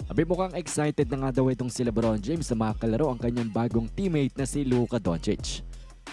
Abi mukhang excited na nga daw itong si LeBron James na makakalaro ang kanyang bagong teammate na si Luka Doncic.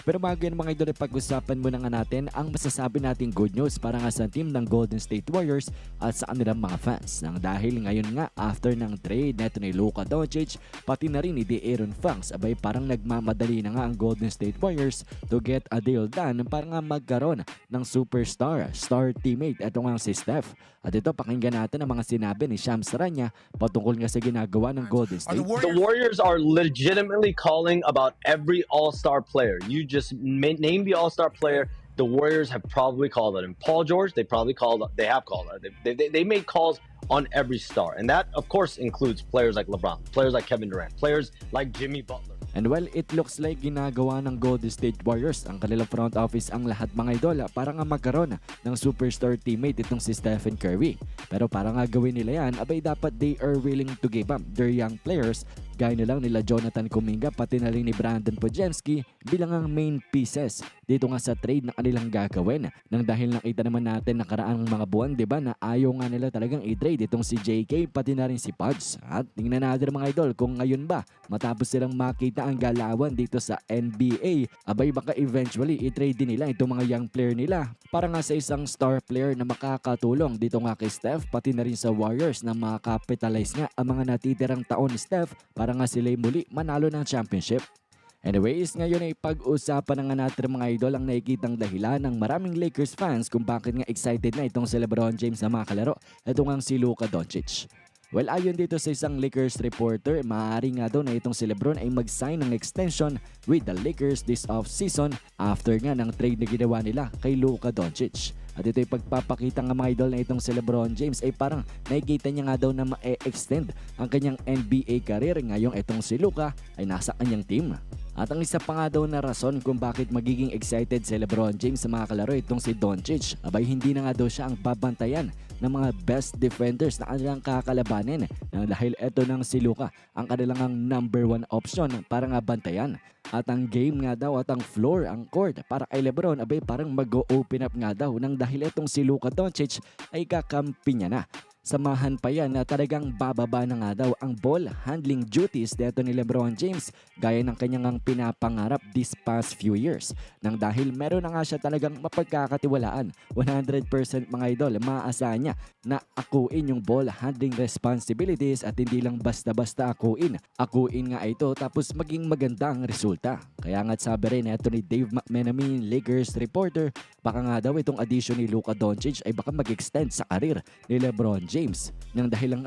Pero bago yan mga idol, pag-usapan muna nga natin ang masasabi nating good news para nga sa team ng Golden State Warriors at sa kanilang mga fans. Nang dahil ngayon nga after ng trade neto ni Luka Doncic pati na rin ni De'Aaron Fox, abay parang nagmamadali na nga ang Golden State Warriors to get a deal done para nga magkaroon ng superstar, star teammate. Ito nga si Steph. At ito pakinggan natin ang mga sinabi ni Shams Charania patungkol nga sa ginagawa ng Golden State. The Warriors are legitimately calling about every all-star player. You just name the all-star player. The Warriors have probably called on him. Paul George, they have called on him. They made calls on every star. And that, of course, includes players like LeBron, players like Kevin Durant, players like Jimmy Butler. And well, it looks like ginagawa ng Golden State Warriors ang kanilang front office ang lahat mga idol para nga magkaroon ng superstar teammate itong si Stephen Curry. Pero para nga gawin nila yan, abay dapat they are willing to give up their young players gaya na lang nila Jonathan Kuminga pati na rin ni Brandon Podziemski bilang ang main pieces dito nga sa trade na kanilang gagawin. Nang dahil nakita naman natin nakaraang mga buwan, diba, na ayaw nga nila talagang i-trade itong si JK pati na rin si Pods. At tingnan natin mga idol kung ngayon ba matapos silang makita ang galawan dito sa NBA, abay baka eventually i-trade din nila itong mga young player nila para nga sa isang star player na makakatulong dito nga kay Steph pati na rin sa Warriors na makakapitalize nga ang mga natitirang taon ni Steph para nga sila muli manalo ng championship. Anyways, ngayon ay pag-usapan na nga natin mga idol ang nakikitang dahilan ng maraming Lakers fans kung bakit nga excited na itong si LeBron James na makakalaro. Ito nga si Luka Doncic. Well, ayon dito sa isang Lakers reporter, maaari nga daw na itong si LeBron ay mag-sign ng extension with the Lakers this off-season after nga ng trade na ginawa nila kay Luka Doncic. At ito ay pagpapakita nga mga idol na itong si LeBron James ay parang nakikita niya nga daw na ma-extend ang kanyang NBA career ngayong itong si Luka ay nasa kanyang team. At ang isa pa nga daw na rason kung bakit magiging excited si LeBron James sa mga kalaro itong si Doncic, abay hindi na nga daw siya ang babantayan ng mga best defenders na kanilang kakalabanin dahil ito ng si Luka ang kanilang number 1 option para nga bantayan. At ang game nga daw at ang floor, ang court para kay LeBron abay parang mag-open up nga daw nang dahil itong si Luka Doncic ay kakampi niya na. Samahan pa yan na talagang bababa na nga daw ang ball handling duties dito ni LeBron James gaya ng kanyang pinapangarap this past few years. Nang dahil meron na nga siya talagang mapagkakatiwalaan, 100% mga idol, maaasahan niya na akuin yung ball handling responsibilities at hindi lang basta-basta akuin. Akuin nga ito tapos maging maganda ang resulta. Kaya nga sabi rin ito ni Dave McMenamin, Lakers reporter, baka nga daw itong addition ni Luka Doncic ay baka mag-extend sa karir ni LeBron James nang dahil ang